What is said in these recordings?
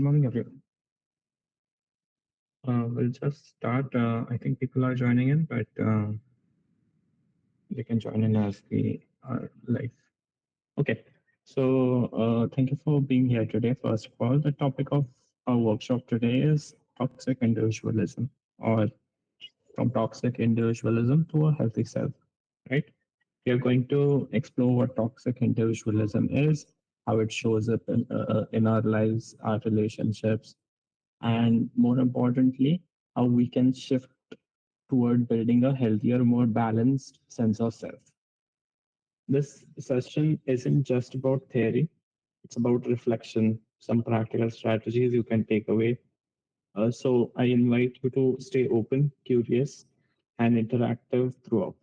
Good morning, everyone. We'll just start. I think people are joining in, but they can join in as we are live. Okay. Thank you for being here today. First of all, the topic of our workshop today is toxic individualism, or from toxic individualism to a healthy self. Right? We are going to explore what toxic individualism is, how it shows up in our lives, our relationships, and more importantly, how we can shift toward building a healthier, more balanced sense of self. This session isn't just about theory, it's about reflection, some practical strategies you can take away. So I invite you to stay open, curious, and interactive throughout.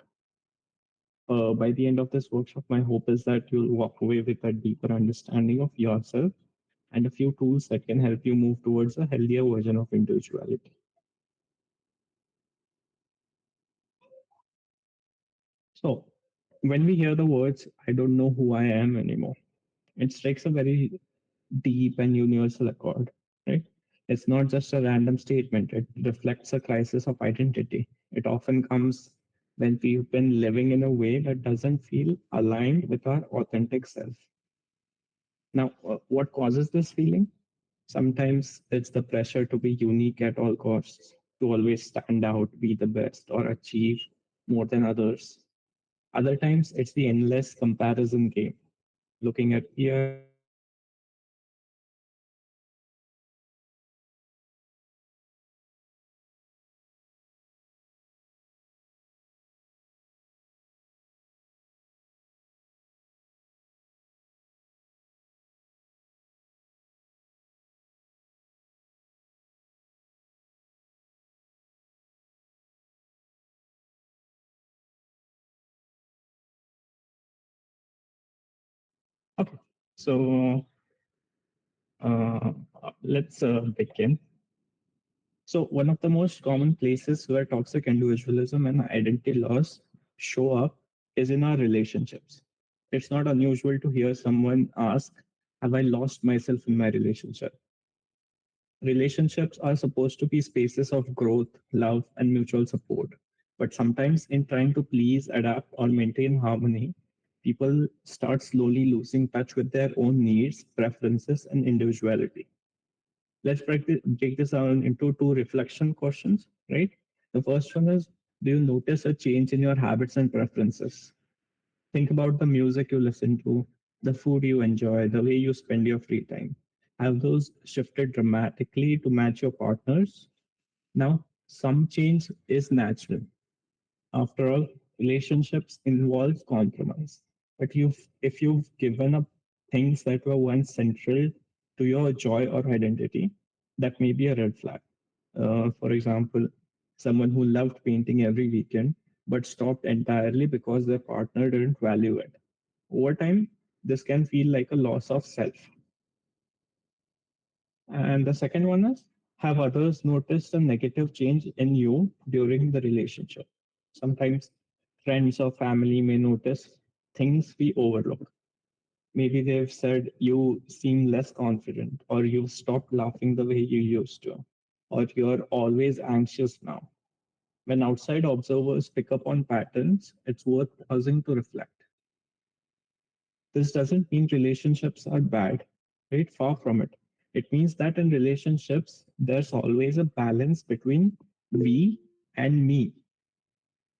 By the end of this workshop, my hope is that you'll walk away with a deeper understanding of yourself and a few tools that can help you move towards a healthier version of individuality. So, when we hear the words, I don't know who I am anymore, it strikes a very deep and universal accord, right? It's not just a random statement, it reflects a crisis of identity. It often comes when we've been living in a way that doesn't feel aligned with our authentic self. Now, what causes this feeling? Sometimes it's the pressure to be unique at all costs, to always stand out, be the best, or achieve more than others. Other times, it's the endless comparison game, looking at peers, seeing their success, comparing ourselves to them, and feeling inadequate. This feeling is often okay. So let's begin. So, one of the most common places where toxic individualism and identity loss show up is in our relationships. It's not unusual to hear someone ask, have I lost myself in my relationship? Relationships are supposed to be spaces of growth, love, and mutual support. But sometimes, in trying to please, adapt, or maintain harmony, people start slowly losing touch with their own needs, preferences, and individuality. Let's break this down into two reflection questions, right? The first one is, do you notice a change in your habits and preferences? Think about the music you listen to, the food you enjoy, the way you spend your free time. Have those shifted dramatically to match your partners? Now, some change is natural. After all, relationships involve compromise. But if you've given up things that were once central to your joy or identity, that may be a red flag. For example, someone who loved painting every weekend but stopped entirely because their partner didn't value it. Over time, this can feel like a loss of self. And the second one is, have others noticed a negative change in you during the relationship? Sometimes friends or family may notice things we overlook. Maybe they've said you seem less confident, or you've stopped laughing the way you used to, or you're always anxious now. When outside observers pick up on patterns, it's worth pausing to reflect. This doesn't mean relationships are bad, right? Far from it. It means that in relationships, there's always a balance between we and me.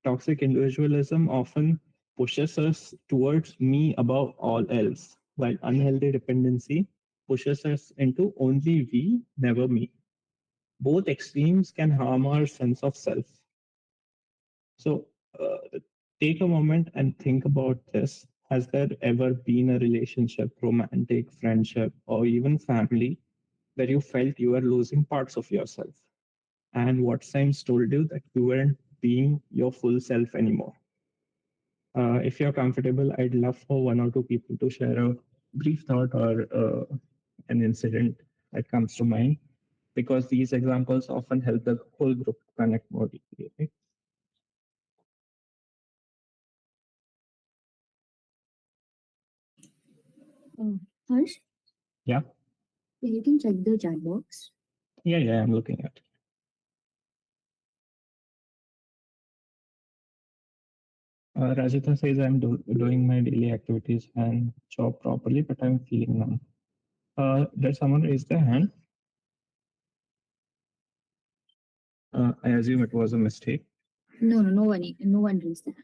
Toxic individualism often pushes us towards me above all else, while unhealthy dependency pushes us into only we, never me. Both extremes can harm our sense of self. So, take a moment and think about this. Has there ever been a relationship, romantic, friendship, or even family where you felt you were losing parts of yourself? And what signs told you that you weren't being your full self anymore? If you're comfortable, I'd love for one or two people to share a brief thought or an incident that comes to mind, because these examples often help the whole group connect more deeply. Right? Harsh, Yeah. Yeah, you can check the chat box. Yeah, yeah, I'm looking at. Rajita says I'm doing my daily activities and job properly, but I'm feeling numb. Did someone raise their hand? I assume it was a mistake. No, no, no one raised that.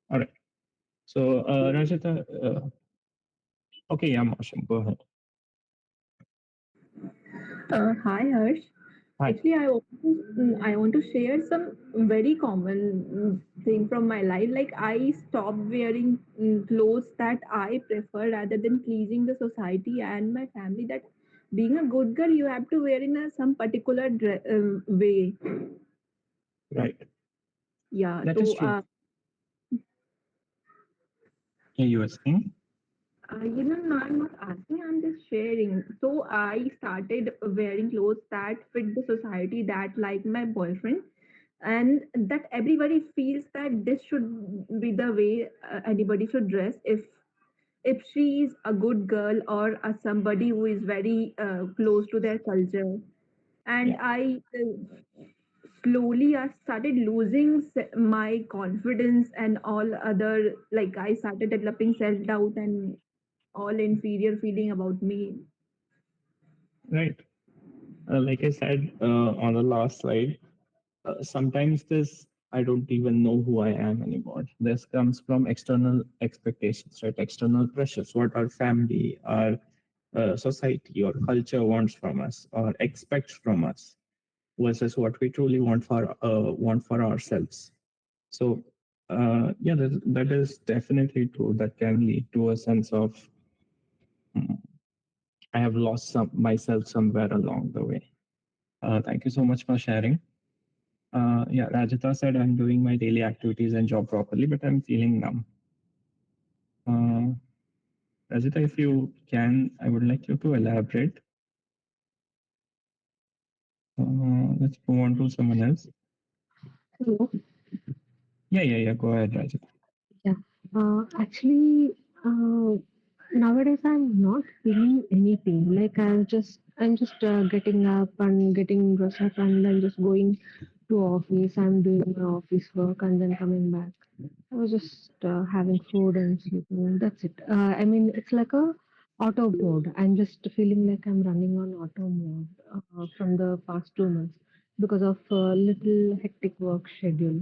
All right. So, Rajita, okay, yeah, Moshe, go ahead. Hi Harsh. Hi. Actually, I want to share some very common thing from my life. Like I stopped wearing clothes that I prefer rather than pleasing the society and my family. That being a good girl, you have to wear in some particular way. Right. Yeah. That is So true. Yeah, you were saying? No, I'm not asking, I'm just sharing. So I started wearing clothes that fit the society, that like my boyfriend, and that everybody feels that this should be the way anybody should dress. If she is a good girl or somebody who is very close to their culture, and Yeah. I slowly I started losing my confidence and all other, like I started developing self doubt and all inferior feeling about me. Right. Like I said on the last slide, sometimes this I don't even know who I am anymore. This comes from external expectations, right? External pressures, what our family, our society, or culture wants from us or expects from us, versus what we truly want for ourselves. So, yeah, that is definitely true. That can lead to a sense of I have lost myself somewhere along the way. Thank you so much for sharing. Yeah, Rajita said I'm doing my daily activities and job properly, but I'm feeling numb. Uh, Rajita, if you can, I would like you to elaborate. Let's move on to someone else. Hello. Yeah, yeah, yeah. Go ahead, Rajita. Yeah. Actually, nowadays I'm not feeling anything. Like I'm just getting up and getting dressed up and then just going to office. I'm doing my office work and then coming back. I was just having food and sleeping. That's it. I mean, it's like a auto mode. I'm just feeling like I'm running on auto mode from the past 2 months because of little hectic work schedule.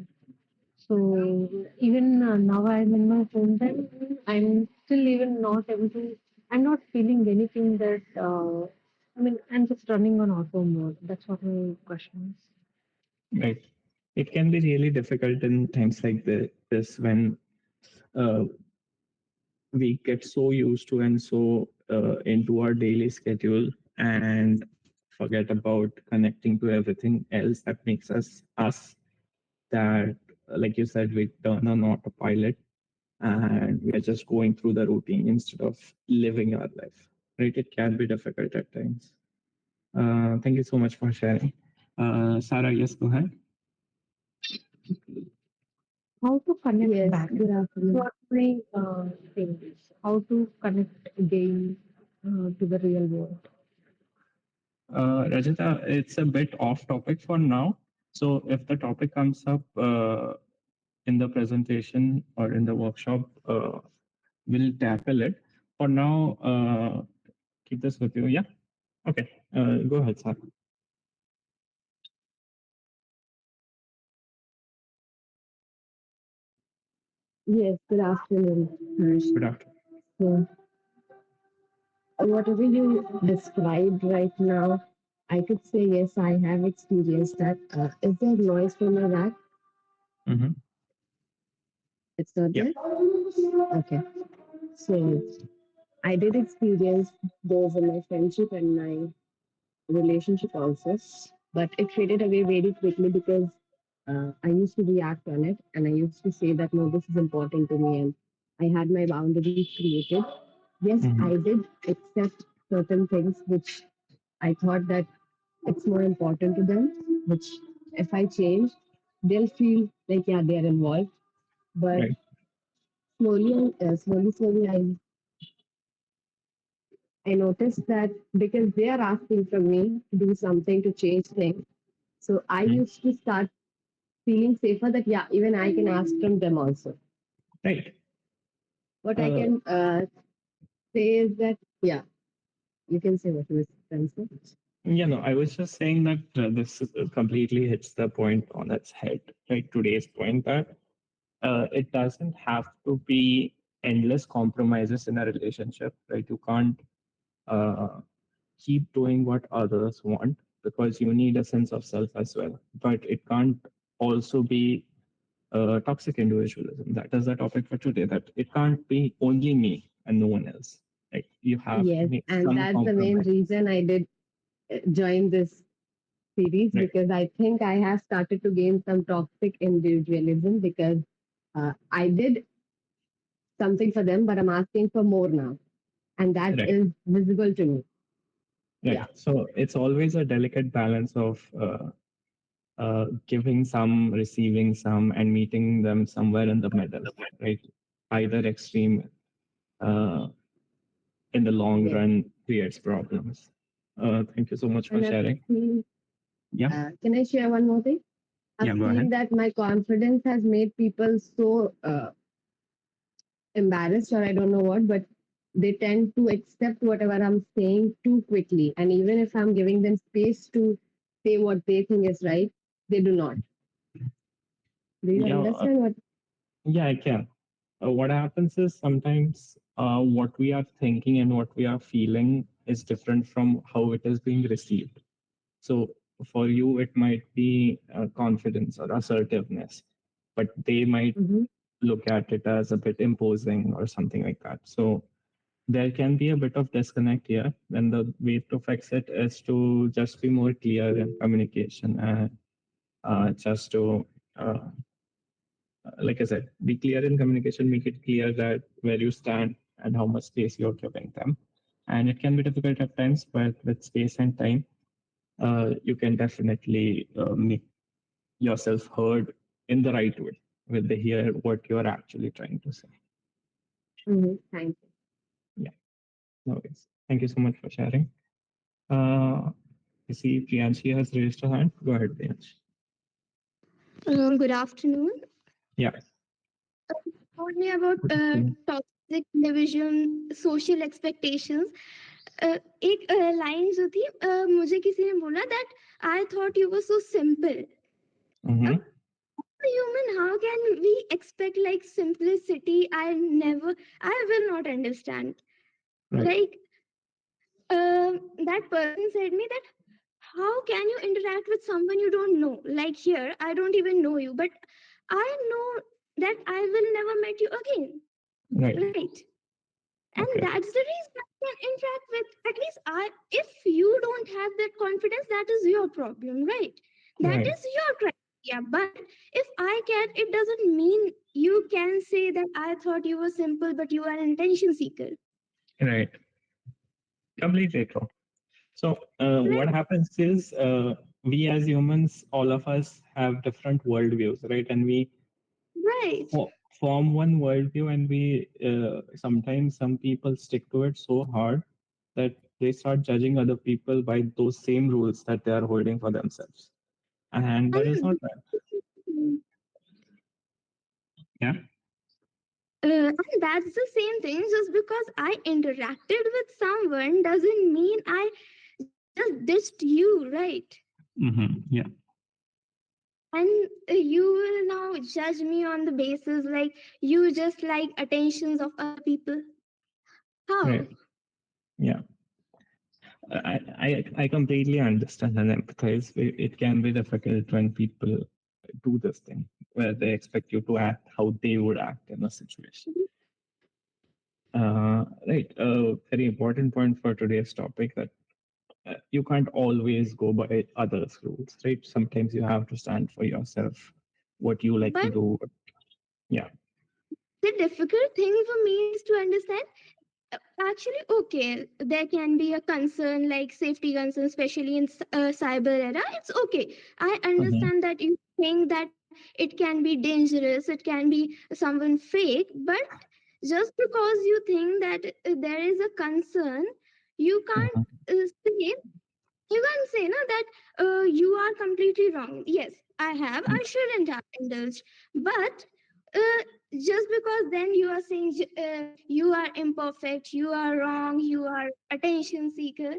So even now I'm in my home time, I'm still even not able to, I'm not feeling anything that, I mean, I'm just running on auto mode. That's what my question is. Right. It can be really difficult in times like this when uh, we get so used to and so into our daily schedule and forget about connecting to everything else that makes us us. That, like you said, we turn on autopilot and we are just going through the routine instead of living our life. Right? It can be difficult at times. Thank you so much for sharing. Sarah, yes, go ahead. How to connect Yes, back? good afternoon. What my thing is, how to connect again to the real world. Rajita, it's a bit off topic for now. So if the topic comes up in the presentation or in the workshop, we'll tackle it. For now, keep this with you. Yeah. Okay. Go ahead, Sarah. Yes, good afternoon, Harsh. Good afternoon. So, whatever you described right now, I could say yes, I have experienced that. Is there noise from my back? Mm-hmm. It's not Yeah. there? Okay. So, I did experience those in my friendship and my relationship also, but it faded away very quickly because I used to react on it and I used to say that no, this is important to me, and I had my boundaries created. Yes, I Mm-hmm. did accept certain things which I thought that it's more important to them, which if I change, they'll feel like yeah, they're involved. But Right. slowly, slowly, I I noticed that because they are asking from me to do something to change things, so I Mhm. used to start feeling safer that yeah, even I can ask from them also. Right. What I Uh, can say is that yeah, you can say what you can say. I was just saying that completely hits the point on its head, right? Today's point that it doesn't have to be endless compromises in a relationship, right? You can't uh, keep doing what others want because you need a sense of self as well. But it can't also be toxic individualism. That is the topic for today. That it can't be only me and no one else. Like you have to Yes, make and some that's the main compromises. reason I did join this series Right. because I think I have started to gain some toxic individualism because I did something for them, but I'm asking for more now, and that Right. is visible to me. Yeah. Right. So it's always a delicate balance of giving some, receiving some, and meeting them somewhere in the middle, right? Either extreme uh, in the long Yes. run creates problems. Thank you so much for And I've sharing. seen, Yeah. can I share one more thing? I've Yeah, go seen ahead. that my confidence has made people so embarrassed, or I don't know what, but they tend to accept whatever I'm saying too quickly. And even if I'm giving them space to say what they think is right, they do not. Do you Yeah, understand what? yeah, I can. What happens is sometimes what we are thinking and what we are feeling is different from how it is being received. So for you, it might be confidence or assertiveness, but they might Mm-hmm. look at it as a bit imposing or something like that. So there can be a bit of disconnect here. And the way to fix it is to just be more clear in communication and just to like I said, be clear in communication, make it clear that where you stand and how much space you're giving them. And it can be difficult at times, but with space and time, you can definitely make yourself heard in the right way with the hear what you're actually trying to say. Mm-hmm. Thank you. Yeah, no worries. Thank you so much for sharing. Uh, I see Priyanshi has raised her hand. Go ahead, Priyanshi. Good afternoon. Yeah. Told me about toxic division, social expectations. एक line जो थी मुझे किसी ने बोला that I thought you were so simple. Mm-hmm. Human, how can we expect like simplicity? I will not understand. Right. Like that person said me that how can you interact with someone you don't know? Like here, I don't even know you, but I know that I will never meet you again, Right. right? And Okay. that's the reason I can interact with at least I. If you don't have that confidence, that is your problem, right? That Right. is your criteria. But if I can, it doesn't mean you can say that I thought you were simple, but you are an attention seeker. Right. Completely true. So what Right? happens is we as humans, all of us have different worldviews, right? And we Right. form one worldview, and we sometimes some people stick to it so hard that they start judging other people by those same rules that they are holding for themselves, and that is not And right. Yeah. and that's the same thing. Just because I interacted with someone doesn't mean I just ditched you, right? Mm-hmm. Yeah. And you will now judge me on the basis like you just like attentions of other people. How? Right. Yeah. I completely understand and empathize. It can be difficult when people do this thing where they expect you to act how they would act in a situation. Right. A very important point for today's topic that you can't always go by others' rules, right? Sometimes you have to stand for yourself, what you like to But do. Yeah. the difficult thing for me is to understand actually, okay, there can be a concern like safety concern, especially in cyber era. It's okay. I Mhm. understand that you think that it can be dangerous, it can be someone fake, but just because you think that there is a concern, You can't Mhm. say, you can't say no, that you are completely wrong. Yes, I have, I shouldn't have indulged, but uh, just because then you are saying you are imperfect, you are wrong, you are attention seeker,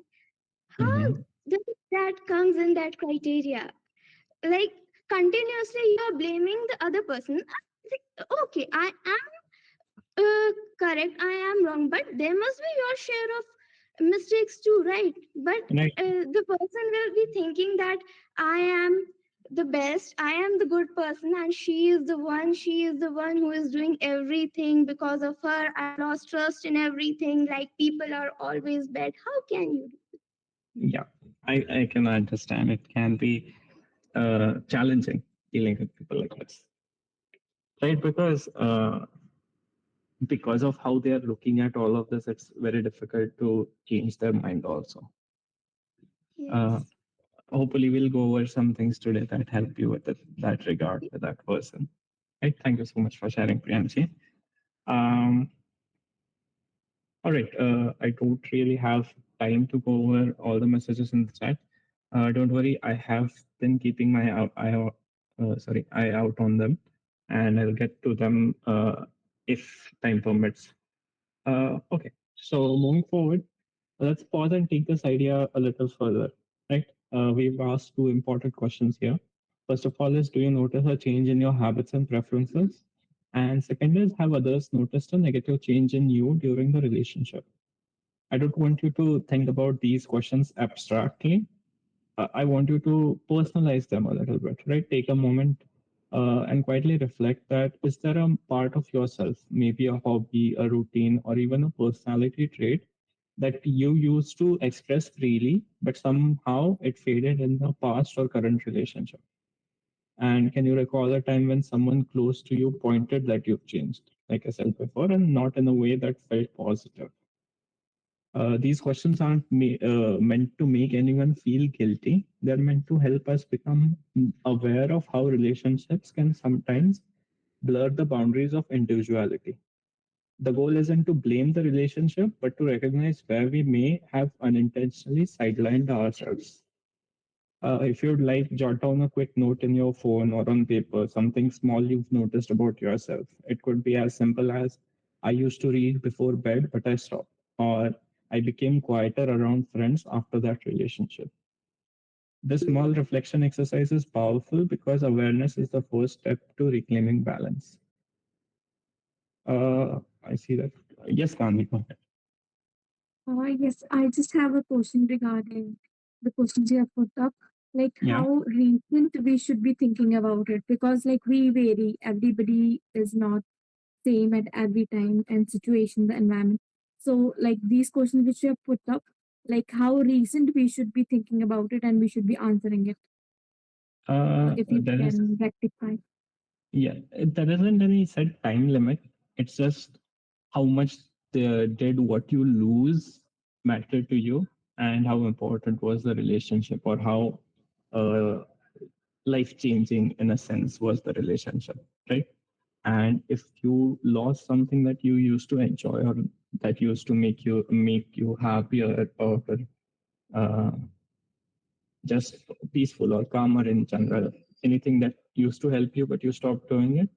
how Mhm. does that comes in that criteria? Like, continuously you are blaming the other person. Okay, I am correct, I am wrong, but there must be your share of mistakes too, right? But Right. the person will be thinking that I am the best, I am the good person, and she is the one who is doing everything. Because of her, I lost trust in everything, like people are always bad. How can you? Yeah, I can understand. It can be challenging dealing with people like this, right? Because of how they are looking at all of this, it's very difficult to change their mind. Also, uh, Yes. hopefully, we'll go over some things today that help you with that regard with that person. Right? Thank you so much for sharing, Priyanshi. Um, All right. I don't really have time to go over all the messages in the chat. Don't worry. I have been keeping my eye out on them, and I'll get to them if time permits. Okay. So moving forward, let's pause and take this idea a little further. Right. We've asked two important questions here. First of all, is do you notice a change in your habits and preferences? And second is, have others noticed a negative change in you during the relationship? I don't want you to think about these questions abstractly. I want you to personalize them a little bit, right? Take a moment and quietly reflect that is there a part of yourself, maybe a hobby, a routine, or even a personality trait that you used to express freely, but somehow it faded in the past or current relationship? And can you recall a time when someone close to you pointed that you've changed, like I said before, and not in a way that felt positive? These questions aren't meant to make anyone feel guilty. They're meant to help us become aware of how relationships can sometimes blur the boundaries of individuality. The goal isn't to blame the relationship, but to recognize where we may have unintentionally sidelined ourselves. If you'd like, jot down a quick note in your phone or on paper, something small you've noticed about yourself. It could be as simple as I used to read before bed, but I stopped, or I became quieter around friends after that relationship. This small reflection exercise is powerful because awareness is the first step to reclaiming balance. I see that. Yes, Gandhi, go ahead. Yes, I just have a question regarding the questions you have put up. Like Yeah. how recent we should be thinking about it, because like we vary. Everybody is not same at every time and situation, the environment. So like these questions which you have put up, like how recent we should be thinking about it and we should be answering it. If you There is can rectify. Yeah, there isn't any set time limit. It's just how much did what you lose matter to you, and how important was the relationship, or how uh, life changing in a sense was the relationship, right? And if you lost something that you used to enjoy, or that used to make you happier, or uh, just peaceful or calmer in general, anything that used to help you but you stopped doing it,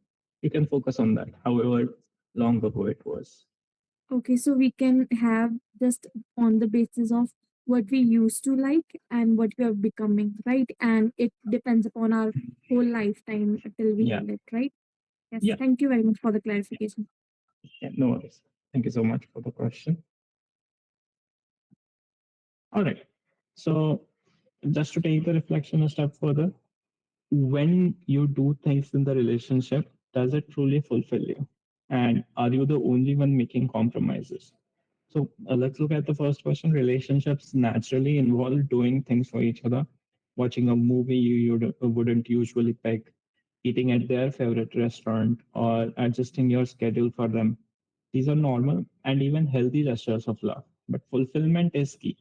you can focus on that, however long ago it was. Okay, so we can have just on the basis of what we used to like and what we are becoming, right? And it depends upon our whole lifetime till we Yeah, end it, right? Yes, yeah, thank you very much for the clarification. yeah, no worries. Thank you so much for the question. All right. So, just to take the reflection a step further, when you do things in the relationship, does it truly fulfill you? And are you the only one making compromises? So let's look at the first question. Relationships naturally involve doing things for each other, watching a movie you wouldn't usually pick, eating at their favorite restaurant, or adjusting your schedule for them. These are normal and even healthy gestures of love. But fulfillment is key.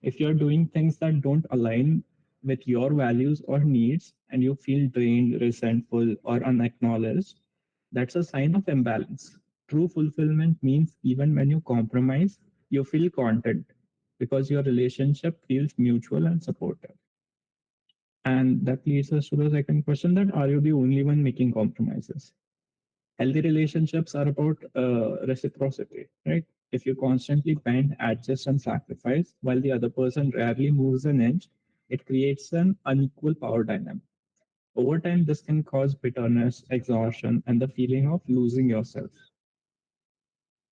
If you're doing things that don't align with your values or needs and you feel drained, resentful, or unacknowledged, that's a sign of imbalance. True fulfillment means even when you compromise, you feel content. because your relationship feels mutual and supportive. And that leads us to the second question, that are you the only one making compromises? Healthy relationships are about reciprocity, right? If you constantly bend, adjust, and sacrifice while the other person rarely moves an inch, it creates an unequal power dynamic. Over time, this can cause bitterness, exhaustion, and the feeling of losing yourself.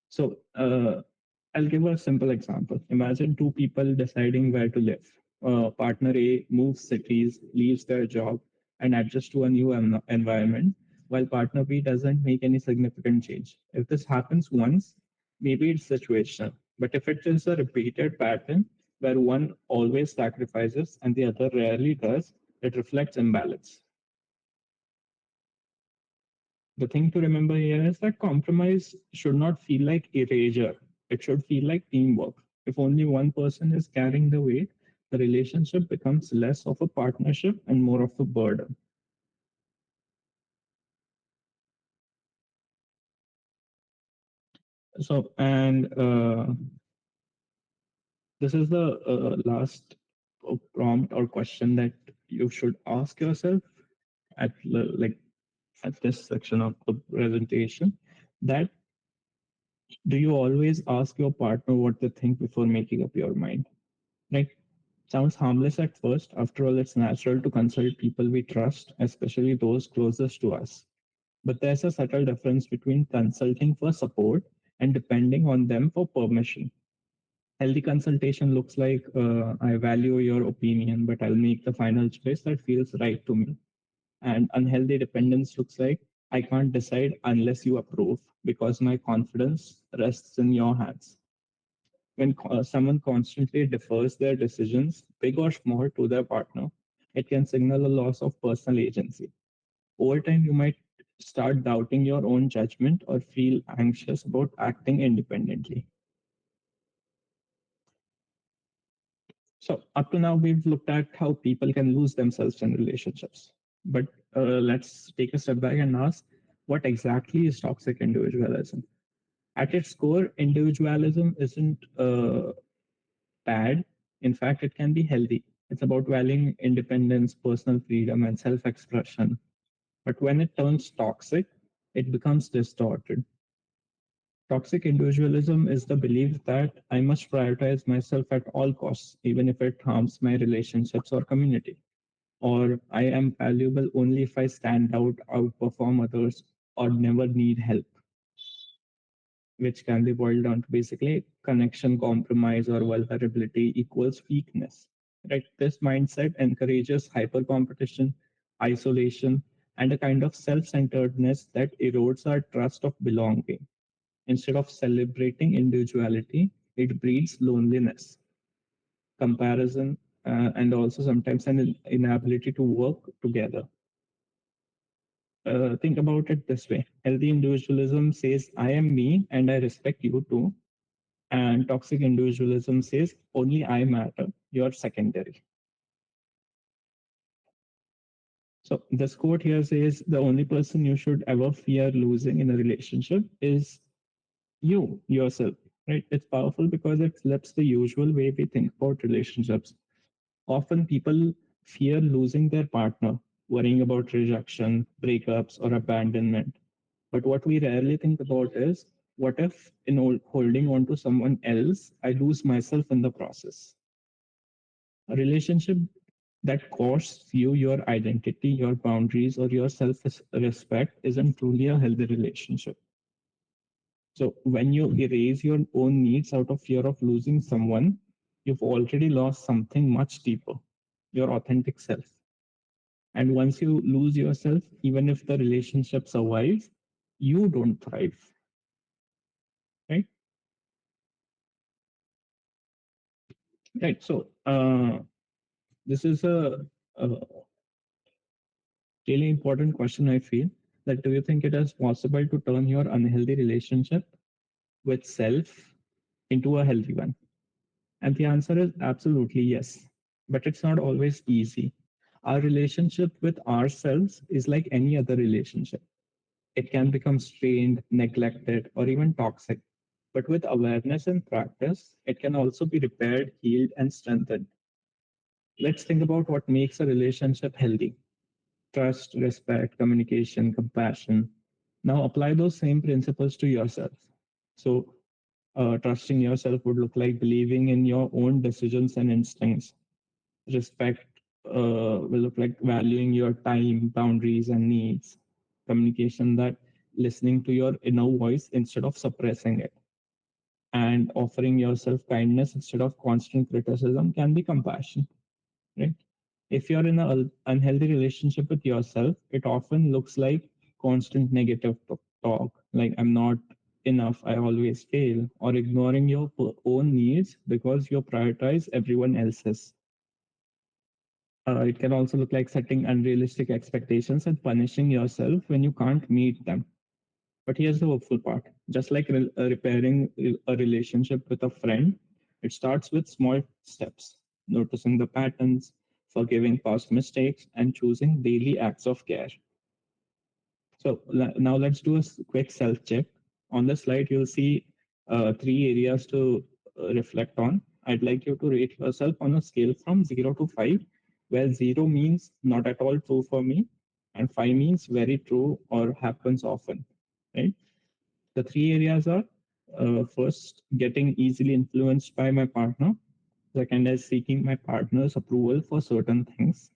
So, I'll give a simple example. Imagine two people deciding where to live. Partner A moves cities, leaves their job, and adjusts to a new environment, while partner B doesn't make any significant change. If this happens once, maybe it's situational. But if it is a repeated pattern where one always sacrifices and the other rarely does, it reflects imbalance. The thing to remember here is that compromise should not feel like erasure. It should feel like teamwork. If only one person is carrying the weight, the relationship becomes less of a partnership and more of a burden. So, and this is the last prompt or question that you should ask yourself at like at this section of the presentation. That do you always ask your partner what they think before making up your mind? Right? Sounds harmless at first. After all, it's natural to consult people we trust, especially those closest to us. But there's a subtle difference between consulting for support and depending on them for permission. Healthy consultation looks like I value your opinion, but I'll make the final choice that feels right to me. And unhealthy dependence looks like I can't decide unless you approve because my confidence rests in your hands. When someone constantly defers their decisions, big or small, to their partner, it can signal a loss of personal agency. Over time, you might start doubting your own judgment or feel anxious about acting independently. So, up to now, we've looked at how people can lose themselves in relationships. But let's take a step back and ask, what exactly is toxic individualism? At its core, individualism isn't bad. In fact, it can be healthy. It's about valuing independence, personal freedom, and self expression. But when it turns toxic, it becomes distorted. Toxic individualism is the belief that I must prioritize myself at all costs, even if it harms my relationships or community. Or I am valuable only if I stand out, outperform others, or never need help, which can be boiled down to basically connection compromise or vulnerability equals weakness. Right? This mindset encourages hyper competition, isolation, and a kind of self centeredness that erodes our trust of belonging. Instead of celebrating individuality, it breeds loneliness, comparison, and also sometimes an inability to work together. Think about it this way: healthy individualism says, I am me and I respect you too. And toxic individualism says, only I matter, you're secondary. So, this quote here says, the only person you should ever fear losing in a relationship is you, yourself. Right? It's powerful because it flips the usual way we think about relationships. Often people fear losing their partner, worrying about rejection, breakups, or abandonment. But what we rarely think about is, what if in holding on to someone else, I lose myself in the process? A relationship that costs you your identity, your boundaries, or your self respect isn't truly a healthy relationship. So, when you erase your own needs out of fear of losing someone, you've already lost something much deeper, your authentic self. And once you lose yourself, even if the relationship survives, you don't thrive, right? Right. So, this is a really important question, I feel. That do you think it is possible to turn your unhealthy relationship with self into a healthy one? And the answer is absolutely yes. But it's not always easy. Our relationship with ourselves is like any other relationship. It can become strained, neglected, or even toxic. But with awareness and practice, it can also be repaired, healed, and strengthened. Let's think about what makes a relationship healthy: trust, respect, communication, compassion. Now apply those same principles to yourself. So, trusting yourself would look like believing in your own decisions and instincts. Respect will look like valuing your time, boundaries, and needs. Communication, that listening to your inner voice instead of suppressing it. And offering yourself kindness instead of constant criticism can be compassion, right? If you're in an unhealthy relationship with yourself, it often looks like constant negative talk, like I'm not enough, I always fail, or ignoring your own needs because you prioritize everyone else's. It can also look like setting unrealistic expectations and punishing yourself when you can't meet them. But here's the hopeful part. Just like repairing a relationship with a friend, it starts with small steps: noticing the patterns, forgiving past mistakes, and choosing daily acts of care. So now let's do a quick self check. On the slide, you'll see three areas to reflect on. I'd like you to rate yourself on a scale from 0 to 5, where 0 means not at all true for me, and 5 means very true or happens often. Right? The three areas are: first, getting easily influenced by my partner. Second is seeking my partner's approval for certain things.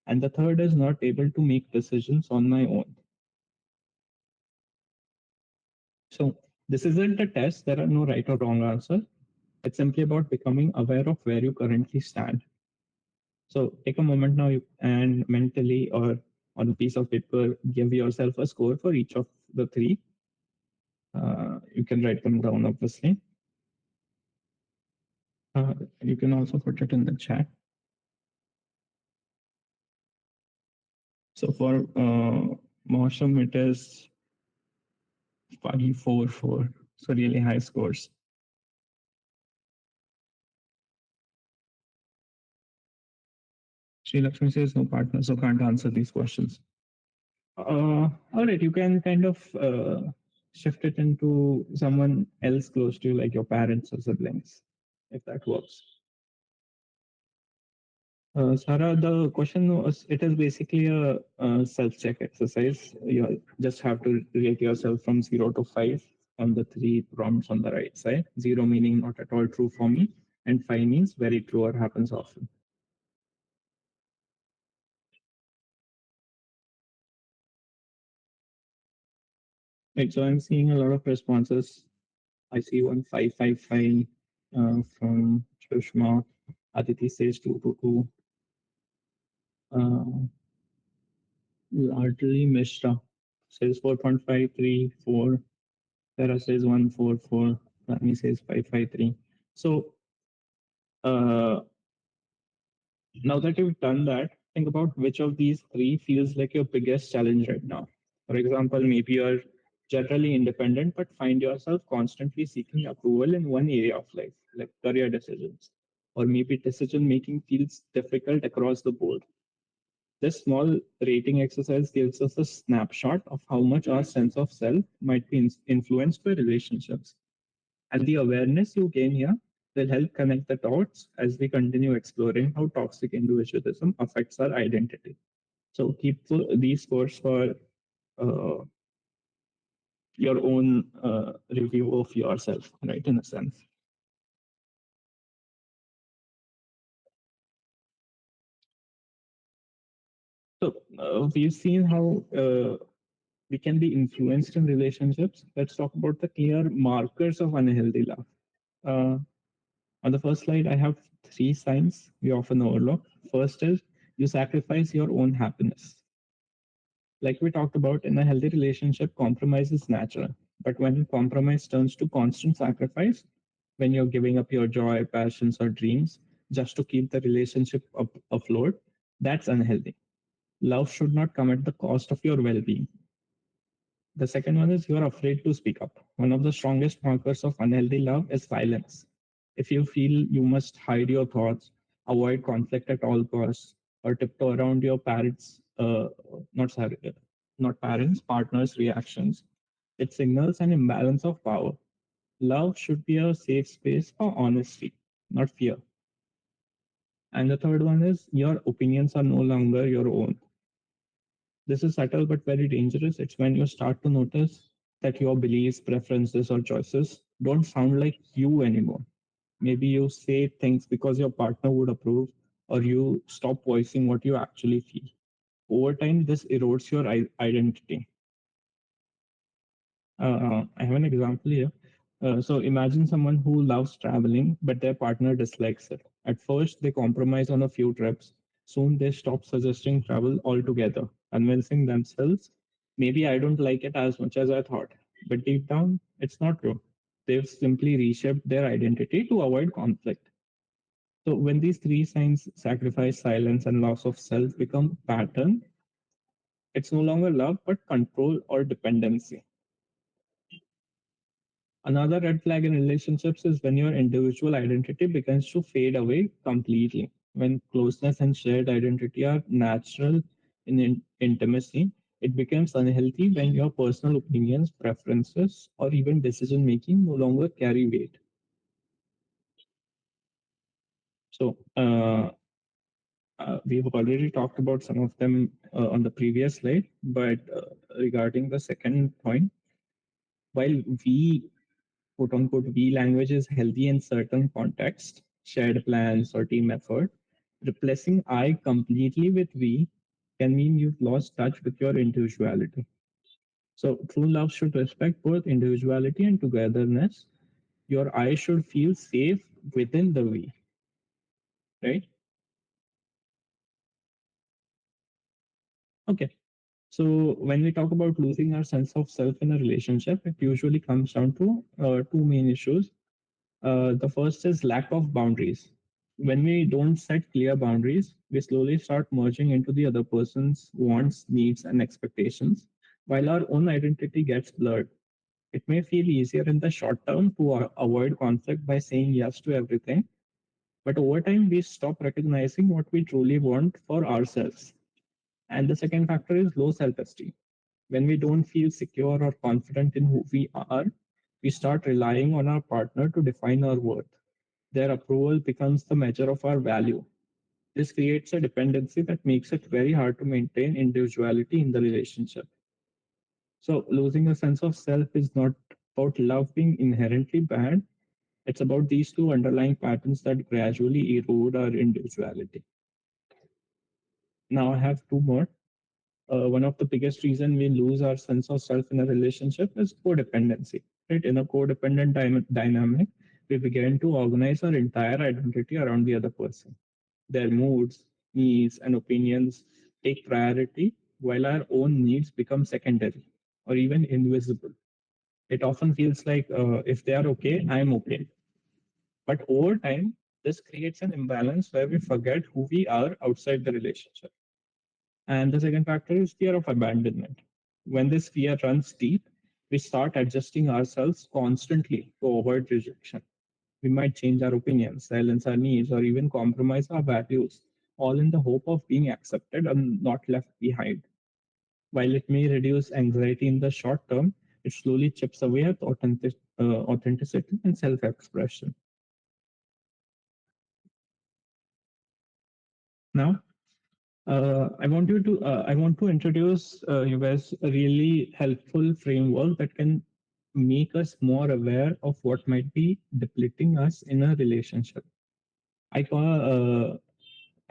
And the third is not able to make decisions on my own. So this isn't a test. There are no right or wrong answer. It's simply about becoming aware of where you currently stand. So take a moment now and mentally or on a piece of paper, give yourself a score for each of the three. You can write them down, obviously. You can also put it in the chat. So for Mosham, it is 544. So really high scores. Sri Lakshmi says no partner, so can't answer these questions. All right, you can kind of shift it into someone else close to you, like your parents or siblings, if that works. Sarah, the question was, it is basically a self-check exercise. You just have to rate yourself from 0 to 5 on the three prompts on the right side. 0 meaning not at all true for me, and 5 means very true or happens often. Right, so I'm seeing a lot of responses. I see 1555 from Shushma. Aditi says 222. Largely Mishra says 4.534. Sarah says 144. Rani says 553. So uh, now that you've done that, think about which of these three feels like your biggest challenge right now. For example, maybe you're generally independent, but find yourself constantly seeking approval in one area of life, like career decisions. Or maybe decision making feels difficult across the board. This small rating exercise gives us a snapshot of how much our sense of self might be influenced by relationships. And the awareness you gain here will help connect the dots as we continue exploring how toxic individualism affects our identity. So keep these scores for uh, your own review of yourself, right? In a sense. So we've seen how we can be influenced in relationships. Let's talk about the clear markers of unhealthy love. Uh, on the first slide, I have three signs we often overlook. First is you sacrifice your own happiness. Like we talked about, in a healthy relationship, compromise is natural. But when compromise turns to constant sacrifice, when you're giving up your joy, passions, or dreams just to keep the relationship afloat, that's unhealthy. Love should not come at the cost of your well being. The second one is you're afraid to speak up. One of the strongest markers of unhealthy love is silence. If you feel you must hide your thoughts, avoid conflict at all costs, or tiptoe around your parents, not sorry, not parents, partners' reactions, it signals an imbalance of power. Love should be a safe space for honesty, not fear. And the third one is your opinions are no longer your own. This is subtle but very dangerous. It's when you start to notice that your beliefs, preferences, or choices don't sound like you anymore. Maybe you say things because your partner would approve, or you stop voicing what you actually feel. Over time, this erodes your identity. I have an example here. So imagine someone who loves traveling, but their partner dislikes it. At first, they compromise on a few trips. Soon, they stop suggesting travel altogether, convincing themselves, maybe I don't like it as much as I thought. But deep down, it's not true. They've simply reshaped their identity to avoid conflict. So when these three signs, sacrifice, silence, and loss of self, become pattern, it's no longer love, but control or dependency. Another red flag in relationships is when your individual identity begins to fade away completely. When closeness and shared identity are natural in intimacy, it becomes unhealthy when your personal opinions, preferences, or even decision making no longer carry weight. So, we've already talked about some of them on the previous slide, but regarding the second point, while we quote unquote we language is healthy in certain contexts, shared plans or team effort, replacing I completely with we can mean you've lost touch with your individuality. So true love should respect both individuality and togetherness. Your I should feel safe within the we, right? Okay. So when we talk about losing our sense of self in a relationship, it usually comes down to two main issues. The first is lack of boundaries. When we don't set clear boundaries, we slowly start merging into the other person's wants, needs, and expectations, while our own identity gets blurred. It may feel easier in the short term to avoid conflict by saying yes to everything, but over time, we stop recognizing what we truly want for ourselves. And the second factor is low self esteem. When we don't feel secure or confident in who we are, we start relying on our partner to define our worth. Their approval becomes the measure of our value. This creates a dependency that makes it very hard to maintain individuality in the relationship. So, losing a sense of self is not about love being inherently bad, it's about these two underlying patterns that gradually erode our individuality. Now, I have two more. One of the biggest reason we lose our sense of self in a relationship is codependency. Right? In a codependent dynamic, we begin to organize our entire identity around the other person. Their moods, needs, and opinions take priority, while our own needs become secondary or even invisible. It often feels like if they are okay, I am okay. But over time, this creates an imbalance where we forget who we are outside the relationship. And the second factor is fear of abandonment. When this fear runs deep, we start adjusting ourselves constantly to avoid rejection. We might change our opinions, silence our needs, or even compromise our values, all in the hope of being accepted and not left behind. While it may reduce anxiety in the short term, it slowly chips away at authenticity and self expression. Now, I want to introduce you guys a really helpful framework that can make us more aware of what might be depleting us in a relationship. I call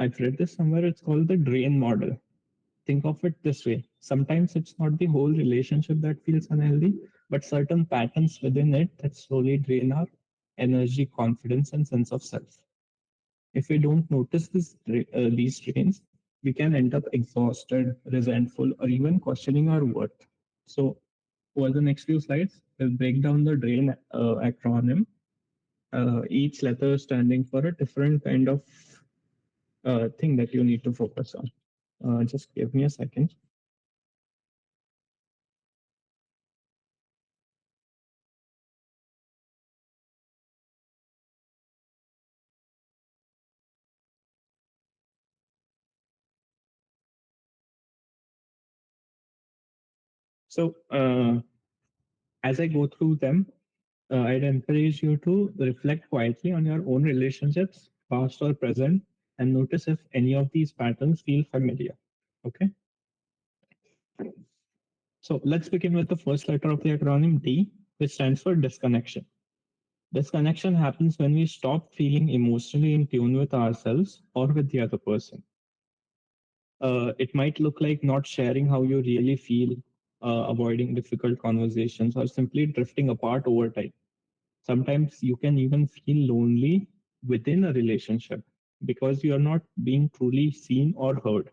I've read this somewhere. It's called the drain model. Think of it this way: sometimes it's not the whole relationship that feels unhealthy, but certain patterns within it that slowly drain our energy, confidence, and sense of self. If we don't notice these trains, we can end up exhausted, resentful, or even questioning our worth. So, over the next few slides, we'll break down the DRAIN acronym, each letter standing for a different kind of thing that you need to focus on. Just give me a second. So, as I go through them, I'd encourage you to reflect quietly on your own relationships, past or present, and notice if any of these patterns feel familiar. Okay, so let's begin with the first letter of the acronym D, which stands for disconnection. Disconnection happens when we stop feeling emotionally in tune with ourselves or with the other person. It might look like not sharing how you really feel, avoiding difficult conversations, or simply drifting apart over time. Sometimes you can even feel lonely within a relationship because you are not being truly seen or heard.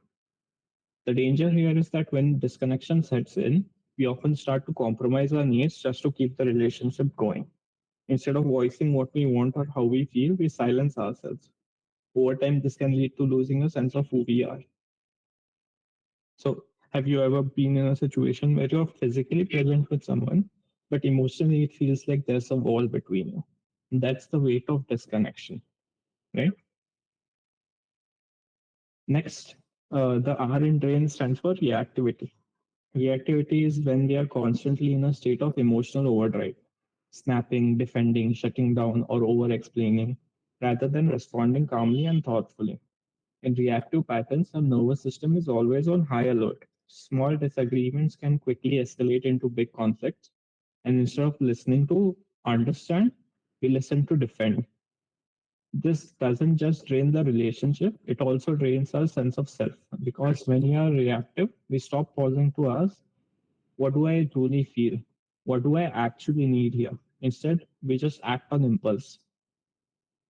The danger here is that when disconnection sets in, we often start to compromise our needs just to keep the relationship going. Instead of voicing what we want or how we feel, we silence ourselves. Over time, this can lead to losing a sense of who we are. So, have you ever been in a situation where you're physically present with someone, but emotionally it feels like there's a wall between you? That's the weight of disconnection, right? Next, the R in drain stands for reactivity. Reactivity is when we are constantly in a state of emotional overdrive, snapping, defending, shutting down, or over explaining, rather than responding calmly and thoughtfully. In reactive patterns, our nervous system is always on high alert. Small disagreements can quickly escalate into big conflicts, and instead of listening to understand, we listen to defend. This doesn't just drain the relationship, it also drains our sense of self. Because when we are reactive, we stop pausing to ask, what do I truly feel? What do I actually need here? Instead, we just act on impulse.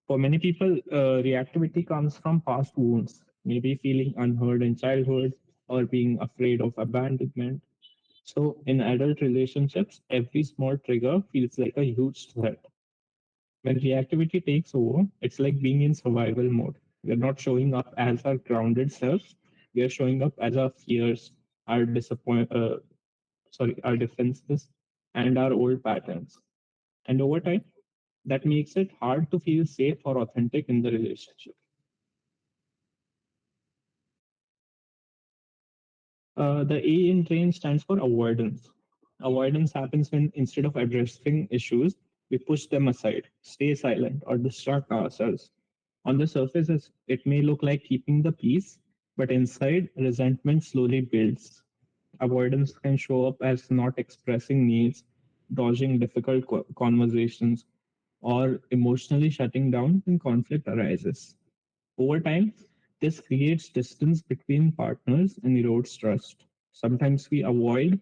For many people, reactivity comes from past wounds, maybe feeling unheard in childhood or being afraid of abandonment. So, in adult relationships, every small trigger feels like a huge threat. When reactivity takes over, it's like being in survival mode. We're not showing up as our grounded selves. We are showing up as our fears, our defenses, and our old patterns. And over time, that makes it hard to feel safe or authentic in the relationship. The A in train stands for avoidance. Avoidance happens when instead of addressing issues, we push them aside, stay silent, or distract ourselves. On the surface, it may look like keeping the peace, but inside, resentment slowly builds. Avoidance can show up as not expressing needs, dodging difficult conversations, or emotionally shutting down when conflict arises. Over time, this creates distance between partners and erodes trust. Sometimes we avoid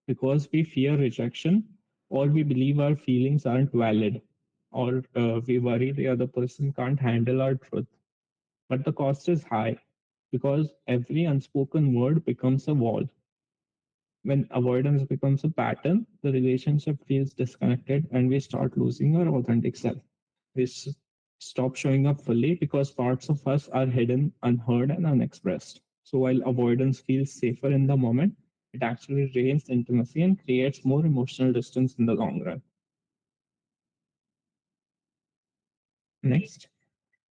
because we fear rejection, or we believe our feelings aren't valid, or we worry the other person can't handle our truth. But the cost is high because every unspoken word becomes a wall. When avoidance becomes a pattern, the relationship feels disconnected and we start losing our authentic self. We stop showing up fully because parts of us are hidden, unheard, and unexpressed. So while avoidance feels safer in the moment, it actually drains intimacy and creates more emotional distance in the long run. Next,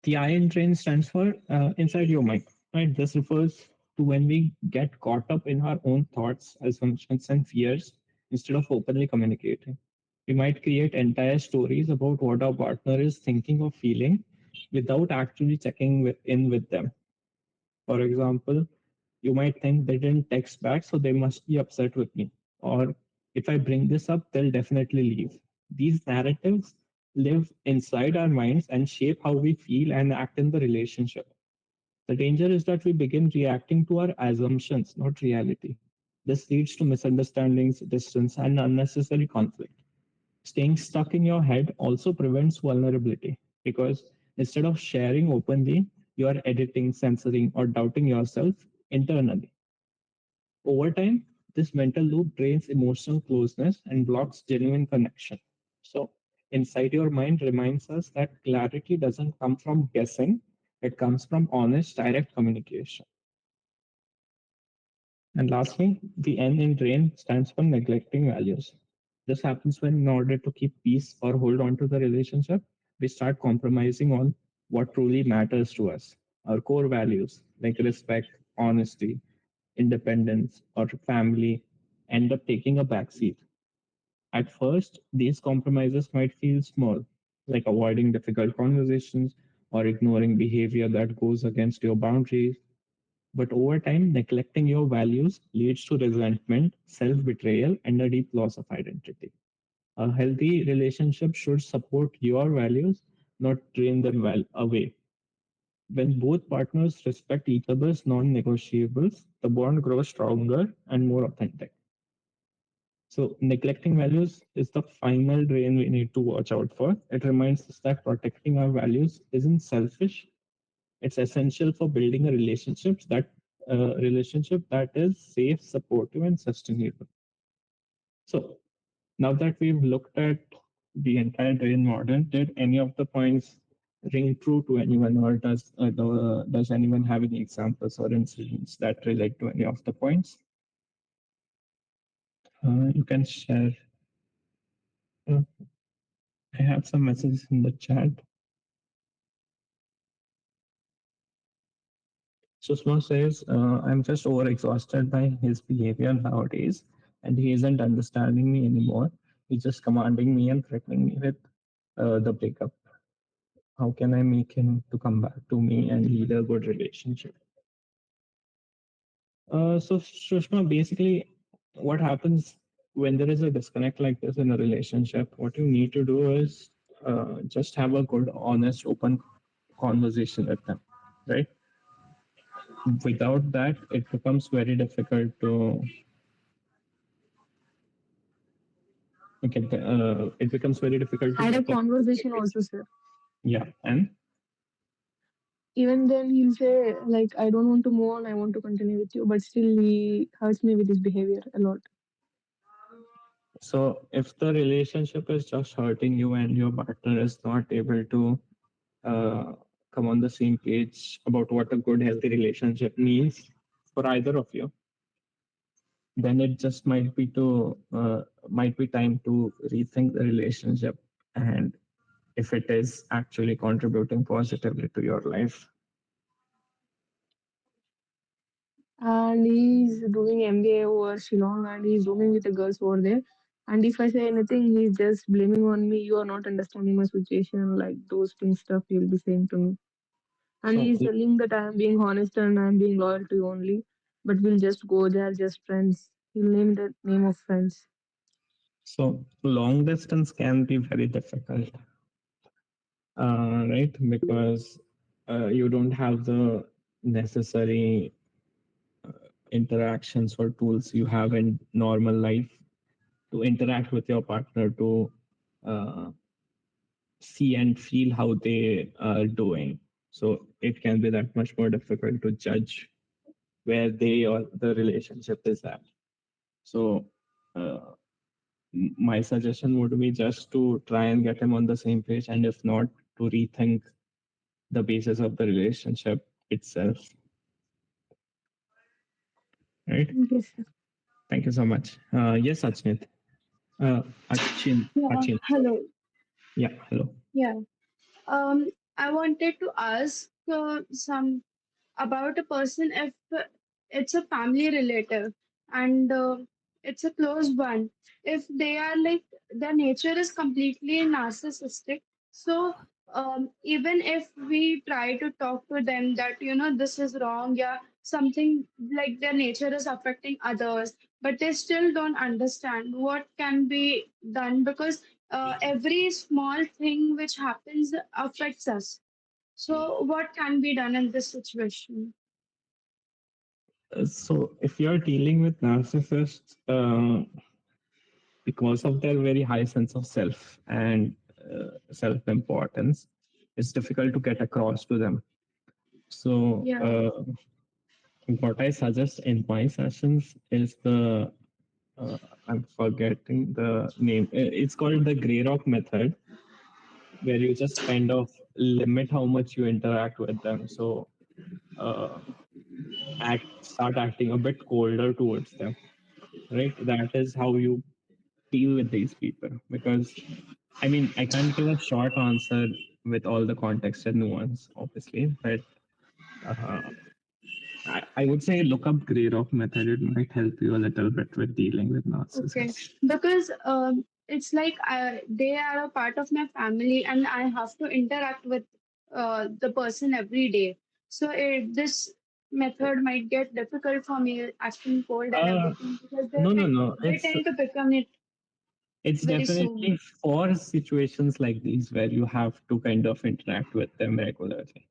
the iron train stands for inside your mind. Right? This refers to when we get caught up in our own thoughts, assumptions, and fears instead of openly communicating. We might create entire stories about what our partner is thinking or feeling without actually checking in with them. For example, you might think they didn't text back, so they must be upset with me. Or if I bring this up, they'll definitely leave. These narratives live inside our minds and shape how we feel and act in the relationship. The danger is that we begin reacting to our assumptions, not reality. This leads to misunderstandings, distance, and unnecessary conflict. Staying stuck in your head also prevents vulnerability because instead of sharing openly, you are editing, censoring, or doubting yourself internally. Over time, this mental loop drains emotional closeness and blocks genuine connection. So, inside your mind reminds us that clarity doesn't come from guessing, it comes from honest, direct communication. And lastly, the N in drain stands for neglecting values. This happens when, in order to keep peace or hold on to the relationship, we start compromising on what truly matters to us. Our core values like respect, honesty, independence, or family end up taking a backseat. At first, these compromises might feel small, like avoiding difficult conversations or ignoring behavior that goes against your boundaries. But over time, neglecting your values leads to resentment, self betrayal, and a deep loss of identity. A healthy relationship should support your values, not drain them away. When both partners respect each other's non negotiables, the bond grows stronger and more authentic. So, neglecting values is the final drain we need to watch out for. It reminds us that protecting our values isn't selfish, it's essential for building a relationship that is safe, supportive, and sustainable. So, now that we've looked at the entire drain model, did any of the points ring true to anyone, or does anyone have any examples or incidents that relate to any of the points? You can share. Uh, I have some messages in the chat. Sushma says, I'm just overexhausted by his behavior nowadays, and he isn't understanding me anymore. He's just commanding me and threatening me with the breakup. How can I make him to come back to me and lead a good relationship? So, Sushma, basically, what happens when there is a disconnect like this in a relationship? What you need to do is just have a good, honest, open conversation with them, right? Without that, it becomes very difficult to it becomes very difficult to Had a get them. conversation also, sir. Yeah, and Even then, he'll say, like, I don't want to move on, I want to continue with you, but still he hurts me with his behavior a lot. so if the relationship is just hurting you and your partner is not able to uh, come on the same page about what a good, healthy relationship means for either of you, then it just might be time to rethink the relationship, and if it is actually contributing positively to your life. And he's doing MBA over Shillong and he's rooming with the girls over there. And if I say anything, he's just blaming on me. You are not understanding my situation, like those things stuff he'll be saying to me. And So he's telling that I'm being honest and I'm being loyal to you only. But we'll just go there, just friends. He'll name the name of friends. long distance can be very difficult, right? Because you don't have the necessary interactions or tools you have in normal life to interact with your partner, to uh, see and feel how they are doing. So it can be that much more difficult to judge where they or the relationship is at. So uh, my suggestion would be just to try and get him on the same page, and if not, to rethink the basis of the relationship itself. Right? Yes, sir. Thank you so much. Yes, Achinit. Yeah, Achin, sorry. hello. Yeah, hello. Yeah. I wanted to ask some about a person if it's a family relative and it's a close one. If they are like their nature is completely narcissistic, so even if we try to talk to them that this is wrong, yeah, something like their nature is affecting others, but they still don't understand what can be done because every small thing which happens affects us. So, what can be done in this situation? So if you're dealing with narcissists, because of their very high sense of self and self-importance, it's difficult to get across to them. So Yeah. what I suggest in my sessions is I'm forgetting the name. It's called the Grey Rock method, where you just kind of limit how much you interact with them. So uh, start acting a bit colder towards them. Right? That is how you deal with these people. Because I mean, I can't give a short answer with all the context and nuance, obviously, but uh, I would say look up Grey Rock method. It might help you a little bit with dealing with Okay. narcissists. Because they are a part of my family and I have to interact with the person every day. So this method might get difficult for me, acting cold and Uh, everything, because no, no, no. they tend to become it It's very definitely soon. for situations like these where you have to kind of interact with them regularly.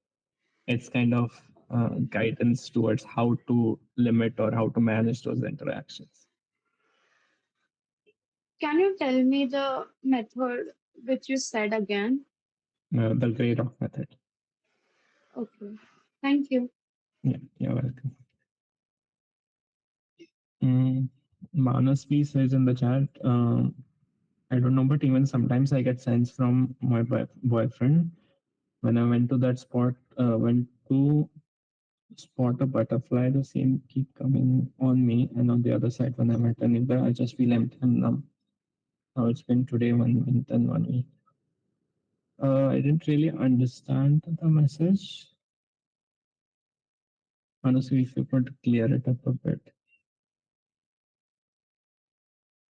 It's kind of guidance towards how to limit or how to manage those interactions. Can you tell me the method which you said again? The gray rock method. Okay. Thank you. Yeah, you're welcome. Mm, Manasvi says in the chat, I don't know, but even sometimes I get signs from my boyfriend when I went to that spot, went to spot a butterfly, the same keep coming on me, and on the other side, when I met a neighbor, I just feel empty and numb. Now it's been today 1 month and 1 week. I didn't really understand the message. Honestly, if you could clear it up a bit.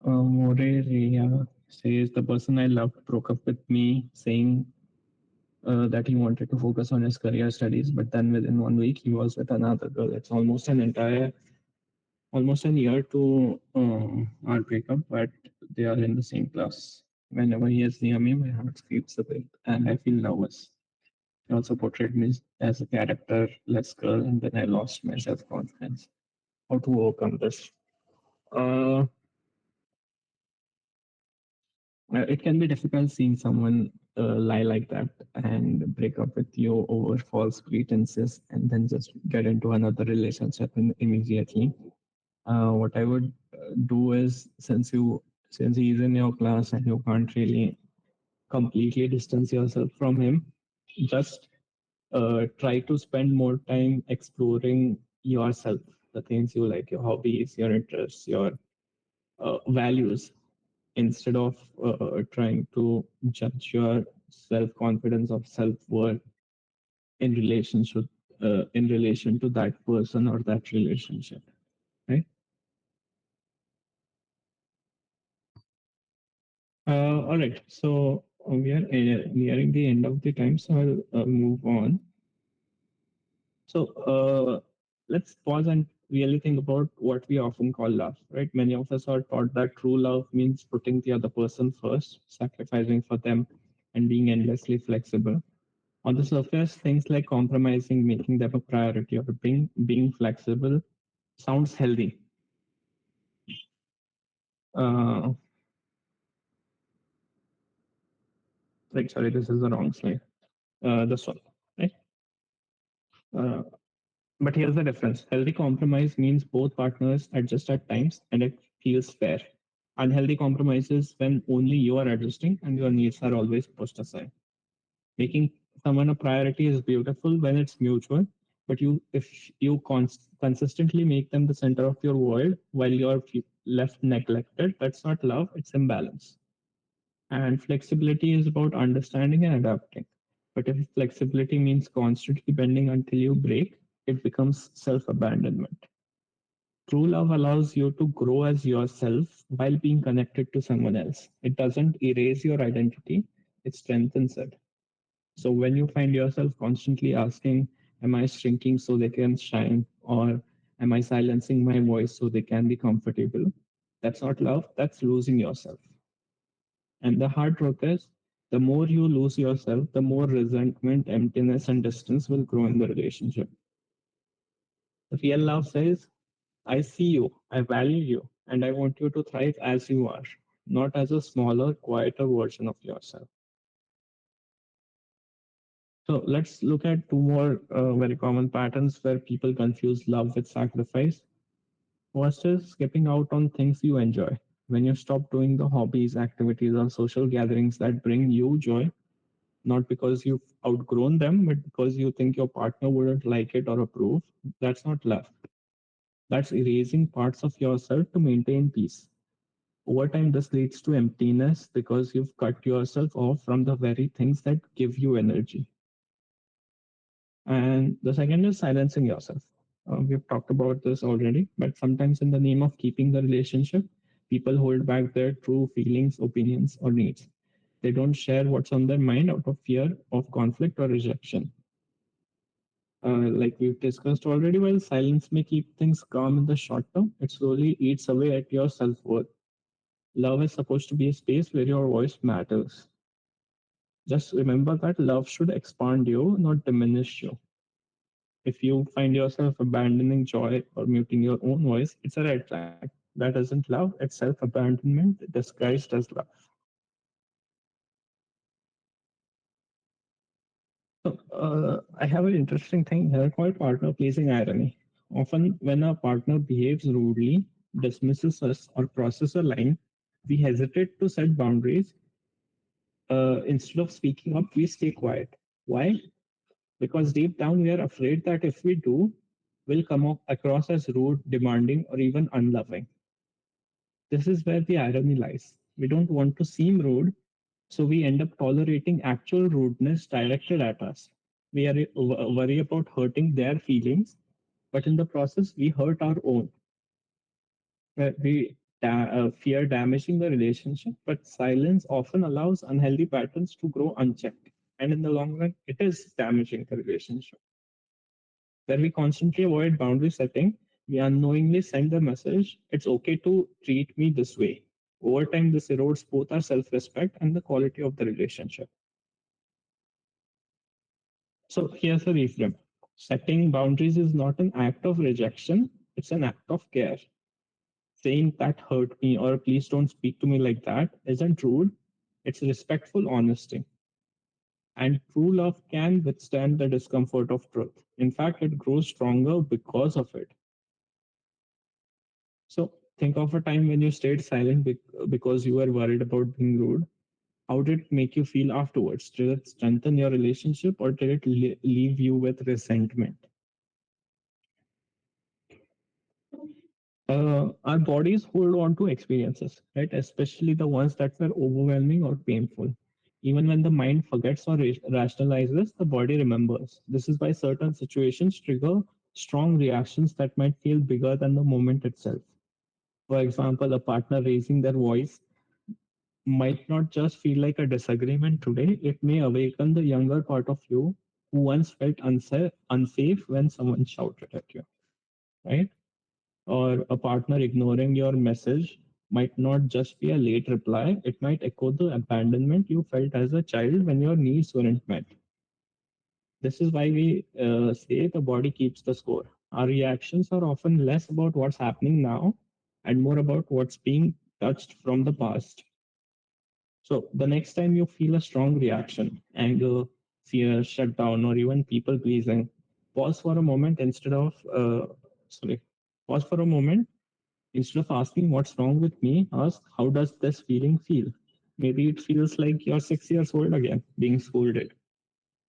Morelia says the person I loved broke up with me, saying that he wanted to focus on his career studies, but then within 1 week he was with another girl. It's almost an year to our breakup, but they are in the same class. Whenever he is near me, my heart skips a bit and I feel nervous. He also portrayed me as a characterless girl, and then I lost my self confidence. How to overcome this? Uh, it can be difficult seeing someone lie like that and break up with you over false pretenses and then just get into another relationship immediately. What I would do is, since he is in your class and you can't really completely distance yourself from him, just try to spend more time exploring yourself, the things you like, your hobbies, your interests, your values, instead of trying to judge your self confidence or self worth in relation to that person or that relationship, right? All right, so we are nearing the end of the time, so I'll move on. So let's pause and really think about what we often call love, right? Many of us are taught that true love means putting the other person first, sacrificing for them, and being endlessly flexible. On the surface, things like compromising, making them a priority, or being flexible sounds healthy. Uh, sorry, this is the wrong slide. This one, right? Uh, but here's the difference. Healthy compromise means both partners adjust at times and it feels fair. Unhealthy compromises when only you are adjusting and your needs are always pushed aside. Making someone a priority is beautiful when it's mutual, but if you consistently make them the center of your world while you're left neglected, that's not love, it's imbalance. And flexibility is about understanding and adapting. But if flexibility means constantly bending until you break, it becomes self abandonment. True love allows you to grow as yourself while being connected to someone else. It doesn't erase your identity, it strengthens it. So when you find yourself constantly asking, am I shrinking so they can shine? Or am I silencing my voice so they can be comfortable? That's not love, that's losing yourself. And the hard truth is, the more you lose yourself, the more resentment, emptiness, and distance will grow in the relationship. Real love says, I see you, I value you, and I want you to thrive as you are, not as a smaller, quieter version of yourself. So let's look at two more very common patterns where people confuse love with sacrifice. First is skipping out on things you enjoy. When you stop doing the hobbies, activities, or social gatherings that bring you joy, not because you've outgrown them, but because you think your partner wouldn't like it or approve, that's not love. That's erasing parts of yourself to maintain peace. Over time, this leads to emptiness because you've cut yourself off from the very things that give you energy. And the second is silencing yourself. We've talked about this already, but sometimes in the name of keeping the relationship, People hold back their true feelings, opinions, or needs. They don't share what's on their mind out of fear of conflict or rejection. Like we've discussed already, while silence may keep things calm in the short term, it slowly eats away at your self worth. Love is supposed to be a space where your voice matters. Just remember that love should expand you, not diminish you. If you find yourself abandoning joy or muting your own voice, it's a red flag. That isn't love, it's self abandonment disguised as love. So, I have an interesting thing here called partner pleasing irony. Often, when a partner behaves rudely, dismisses us, or crosses a line, we hesitate to set boundaries. Instead of speaking up, we stay quiet. Why? Because deep down, we are afraid that if we do, we'll across as rude, demanding, or even unloving. This is where the irony lies. We don't want to seem rude, so we end up tolerating actual rudeness directed at us. We are worry about hurting their feelings, but in the process, we hurt our own. We fear damaging the relationship, but silence often allows unhealthy patterns to grow unchecked. And in the long run, it is damaging the relationship. Where we constantly avoid boundary setting, we unknowingly send the message, it's okay to treat me this way. Over time, this erodes both our self respect and the quality of the relationship. So here's a reframe. Setting boundaries is not an act of rejection, it's an act of care. Saying that hurt me or please don't speak to me like that isn't rude, it's respectful honesty. And true love can withstand the discomfort of truth. In fact, it grows stronger because of it. So think of a time when you stayed silent because you were worried about being rude. How did it make you feel afterwards? Did it strengthen your relationship or did it leave you with resentment? Our bodies hold on to experiences, right? Especially the ones that were overwhelming or painful. Even when the mind forgets or rationalizes, the body remembers. This is why certain situations trigger strong reactions that might feel bigger than the moment itself. For example, a partner raising their voice might not just feel like a disagreement today, it may awaken the younger part of you who once felt unsafe when someone shouted at you, right? Or a partner ignoring your message might not just be a late reply, it might echo the abandonment you felt as a child when your needs weren't met. This is why we say the body keeps the score. Our reactions are often less about what's happening now and more about what's being touched from the past. So the next time you feel a strong reaction, anger, fear, shutdown, or even people pleasing, pause for a moment instead of sorry, pause for a moment. Instead of asking what's wrong with me, ask how does this feeling feel? Maybe it feels like you're 6 years old again, being scolded.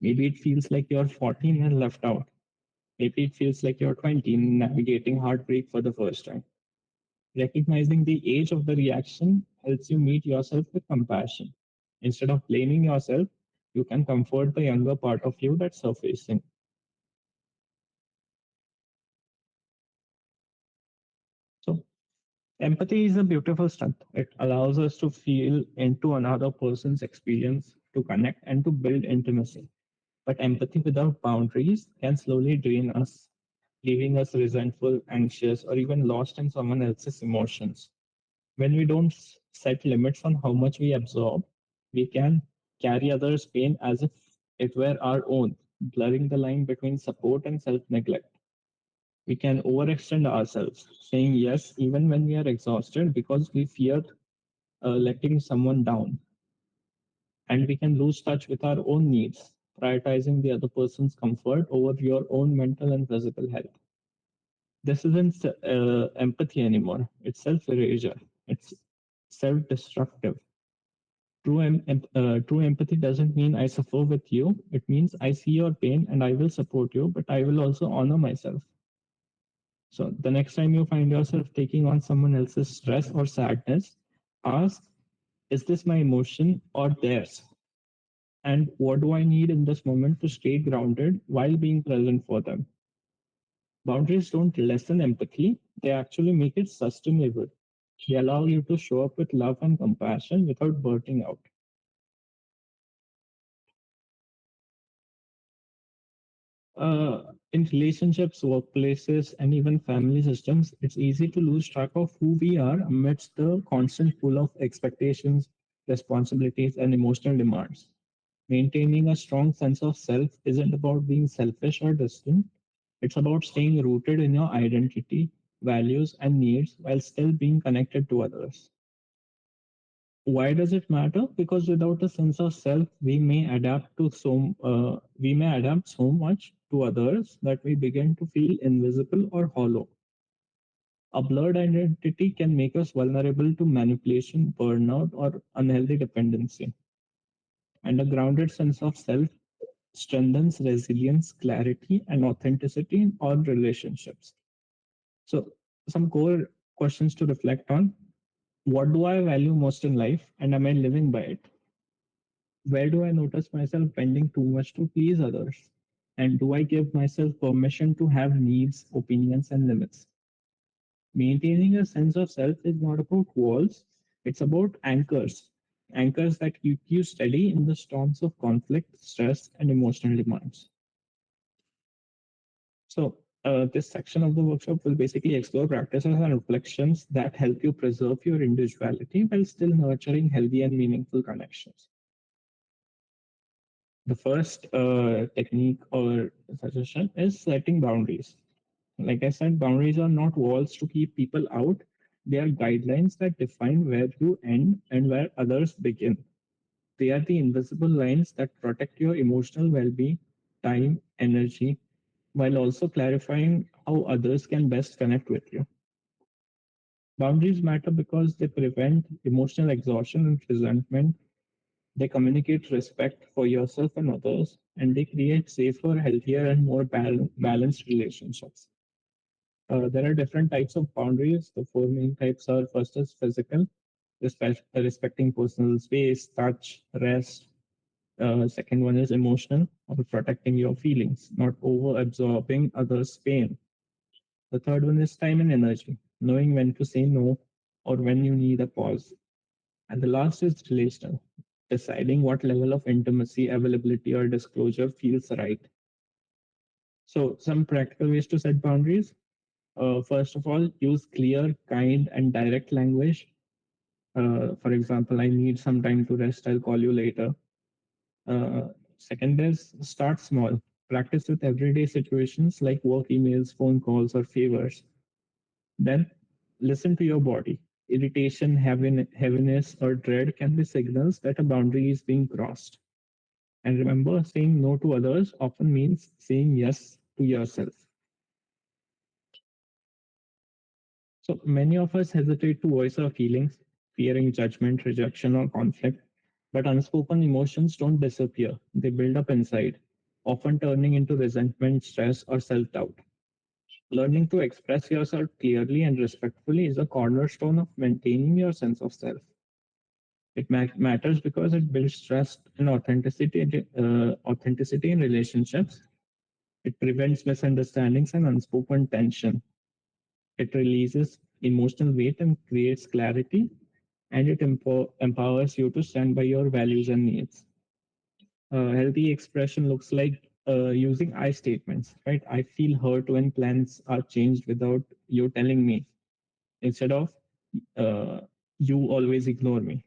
Maybe it feels like you're 14 and left out. Maybe it feels like you're 20 navigating heartbreak for the first time. Recognizing the age of the reaction helps you meet yourself with compassion. Instead of blaming yourself, you can comfort the younger part of you that's surfacing. So, empathy is a beautiful strength. It allows us to feel into another person's experience, to connect, and to build intimacy. But empathy without boundaries can slowly drain us, leaving us resentful, anxious, or even lost in someone else's emotions. When we don't set limits on how much we absorb, we can carry others' pain as if it were our own, blurring the line between support and self neglect. We can overextend ourselves, saying yes even when we are exhausted because we fear letting someone down. And we can lose touch with our own needs, prioritizing the other person's comfort over your own mental and physical health. This isn't empathy anymore, it's self erasure, it's self destructive. True empathy doesn't mean I suffer with you. It means I see your pain and I will support you, but I will also honor myself. So the next time you find yourself taking on someone else's stress or sadness, ask, is this my emotion or theirs? And what do I need in this moment to stay grounded while being present for them? Boundaries don't lessen empathy, they actually make it sustainable. They allow you to show up with love and compassion without burning out. In relationships, workplaces, and even family systems, it's easy to lose track of who we are amidst the constant pool of expectations, responsibilities, and emotional demands. Maintaining a strong sense of self isn't about being selfish or distant, it's about staying rooted in your identity, values, and needs while still being connected to others. Why does it matter? Because without a sense of self, we may adapt so much to others that we begin to feel invisible or hollow. A blurred identity can make us vulnerable to manipulation, burnout, or unhealthy dependency. And a grounded sense of self strengthens resilience, clarity, and authenticity in all relationships. So, some core questions to reflect on: what do I value most in life, and am I living by it? Where do I notice myself bending too much to please others? And do I give myself permission to have needs, opinions, and limits? Maintaining a sense of self is not about walls, it's about anchors. Anchors that keep you steady in the storms of conflict, stress, and emotional demands. So, this section of the workshop will basically explore practices and reflections that help you preserve your individuality while still nurturing healthy and meaningful connections. The first technique or suggestion is setting boundaries. Like I said, boundaries are not walls to keep people out, they are guidelines that define where you end and where others begin. They are the invisible lines that protect your emotional well being, time, energy, while also clarifying how others can best connect with you. Boundaries matter because they prevent emotional exhaustion and resentment. They communicate respect for yourself and others, and they create safer, healthier, and more balanced relationships. There are different types of boundaries. The four main types are: first is physical, respecting personal space, touch, rest. Second one is emotional, or protecting your feelings, not over absorbing others' pain. The third one is time and energy, knowing when to say no or when you need a pause. And the last is relational, deciding what level of intimacy, availability, or disclosure feels right. So, some practical ways to set boundaries. First of all, use clear, kind, and direct language. For example, I need some time to rest, I'll call you later. Second is start small. Practice with everyday situations like work emails, phone calls, or favors. Then listen to your body. Irritation, heaviness, or dread can be signals that a boundary is being crossed. And remember, saying no to others often means saying yes to yourself. So many of us hesitate to voice our feelings, fearing judgment, rejection, or conflict. But unspoken emotions don't disappear, they build up inside, often turning into resentment, stress, or self doubt. Learning to express yourself clearly and respectfully is a cornerstone of maintaining your sense of self. It matters because it builds trust and authenticity in relationships. It prevents misunderstandings and unspoken tension. It releases emotional weight and creates clarity, and it empowers you to stand by your values and needs. Healthy expression looks like using I statements, right? I feel hurt when plans are changed without you telling me, instead of uh, you always ignore me.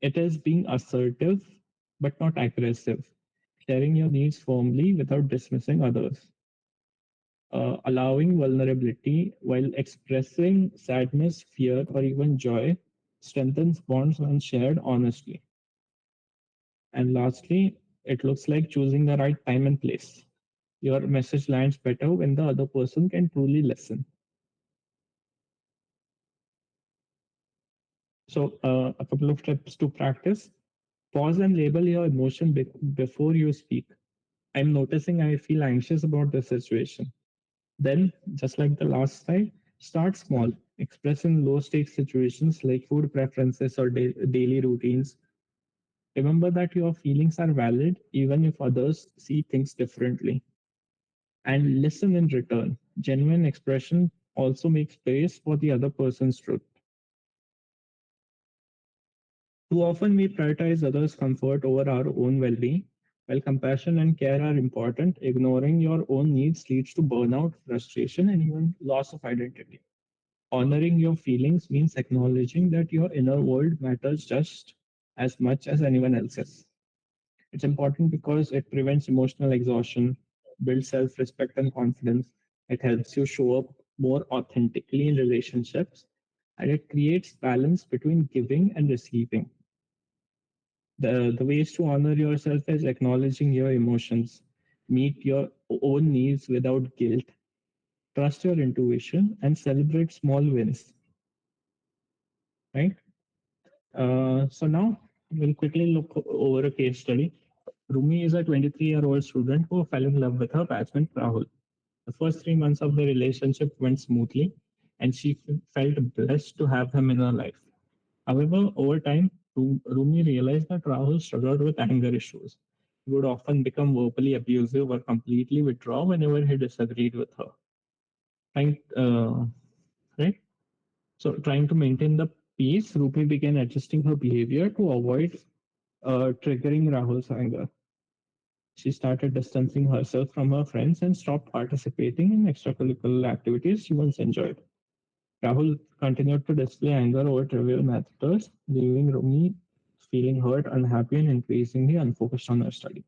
It is being assertive but not aggressive, sharing your needs firmly without dismissing others, allowing vulnerability while expressing sadness, fear, or even joy strengthens bonds when shared honestly. And lastly, it looks like choosing the right time and place. Your message lands better when the other person can truly listen. So, a couple of tips to practice: pause and label your emotion before you speak. I'm noticing I feel anxious about the situation. Then, just like the last slide, start small. Express in low stakes situations like food preferences or daily routines. Remember that your feelings are valid even if others see things differently. And listen in return. Genuine expression Also make space for the other person's truth. Too often we prioritize others' comfort over our own well being. While compassion and care are important, ignoring your own needs leads to burnout, frustration, and even loss of identity. Honoring your feelings means acknowledging that your inner world matters just as much as anyone else's. It's important because it prevents emotional exhaustion, builds self respect and confidence. It helps you show up more authentically in relationships, and it creates balance between giving and receiving. The ways to honor yourself is acknowledging your emotions, meet your own needs without guilt, trust your intuition, and celebrate small wins. Right? So now we'll quickly look over a case study. Rumi is a 23-year-old student who fell in love with her batchmate Rahul. The first 3 months of the relationship went smoothly, and she felt blessed to have him in her life. However, over time, Rumi realized that Rahul struggled with anger issues. He would often become verbally abusive or completely withdraw whenever he disagreed with her. Trying, right? So, trying to maintain the peace, Rumi began adjusting her behavior to avoid triggering Rahul's anger. She started distancing herself from her friends and stopped participating in extracurricular activities she once enjoyed. Rahul continued to display anger over trivial matters, leaving Rumi feeling hurt, unhappy, and increasingly unfocused on her study.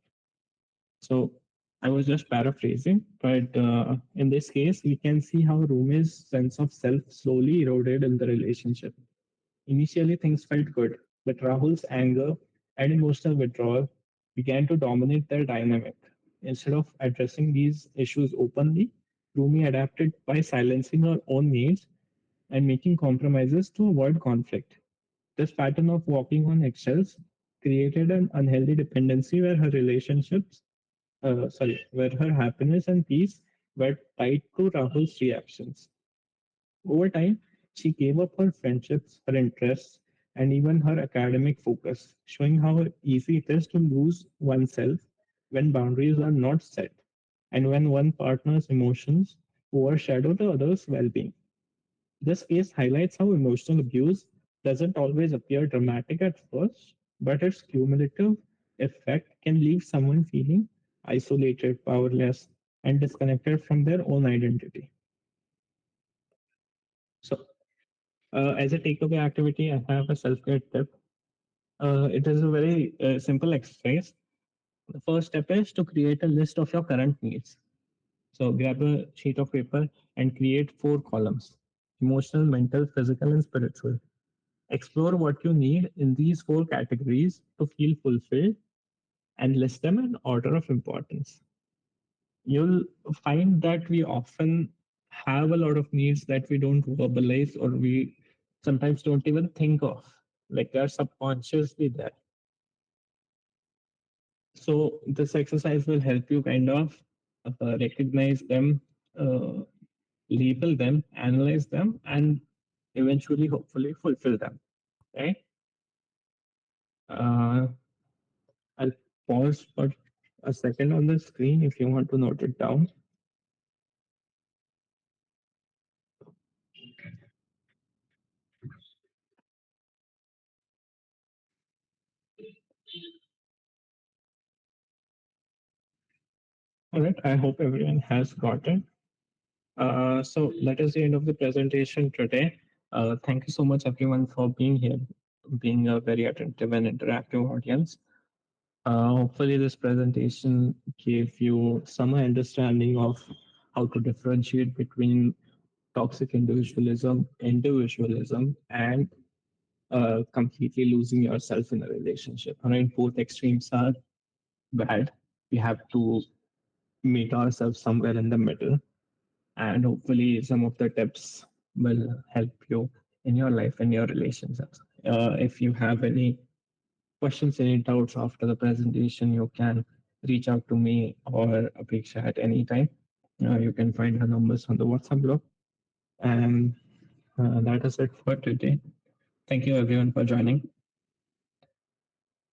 So I was just paraphrasing, but in this case, we can see how Rumi's sense of self slowly eroded in the relationship. Initially, things felt good, but Rahul's anger and emotional withdrawal began to dominate their dynamic. Instead of addressing these issues openly, Rumi adapted by silencing her own needs and making compromises to avoid conflict. This pattern of walking on eggshells created an unhealthy dependency where where her happiness and peace were tied to Rahul's reactions. Over time, she gave up her friendships, her interests, and even her academic focus, showing how easy it is to lose oneself when boundaries are not set and when one partner's emotions overshadow the other's well being. This case highlights how emotional abuse doesn't always appear dramatic at first, but its cumulative effect can leave someone feeling isolated, powerless, and disconnected from their own identity. So, as a takeaway activity, I have a self care tip. It is a very simple exercise. The first step is to create a list of your current needs. So, grab a sheet of paper and create 4 columns: emotional, mental, physical, and spiritual. Explore what you need in these 4 categories to feel fulfilled and list them in order of importance. You'll find that we often have a lot of needs that we don't verbalize or we sometimes don't even think of. Like they're subconsciously there. So this exercise will help you kind of recognize them, uh, label them, analyze them, and eventually, hopefully, fulfill them. Right? Uh, I'll pause for a second on the screen if you want to note it down. All right, I hope everyone has got it. So that is the end of the presentation today. Thank you so much, everyone, for being here, being a very attentive and interactive audience. Hopefully, this presentation gave you some understanding of how to differentiate between toxic individualism, and completely losing yourself in a relationship. Right? Both extremes are bad. We have to meet ourselves somewhere in the middle. And hopefully, some of the tips will help you in your life and your relationships. If you have any questions, any doubts after the presentation, you can reach out to me or Apeksha at any time. You can find her numbers on the WhatsApp group. And that is it for today. Thank you, everyone, for joining.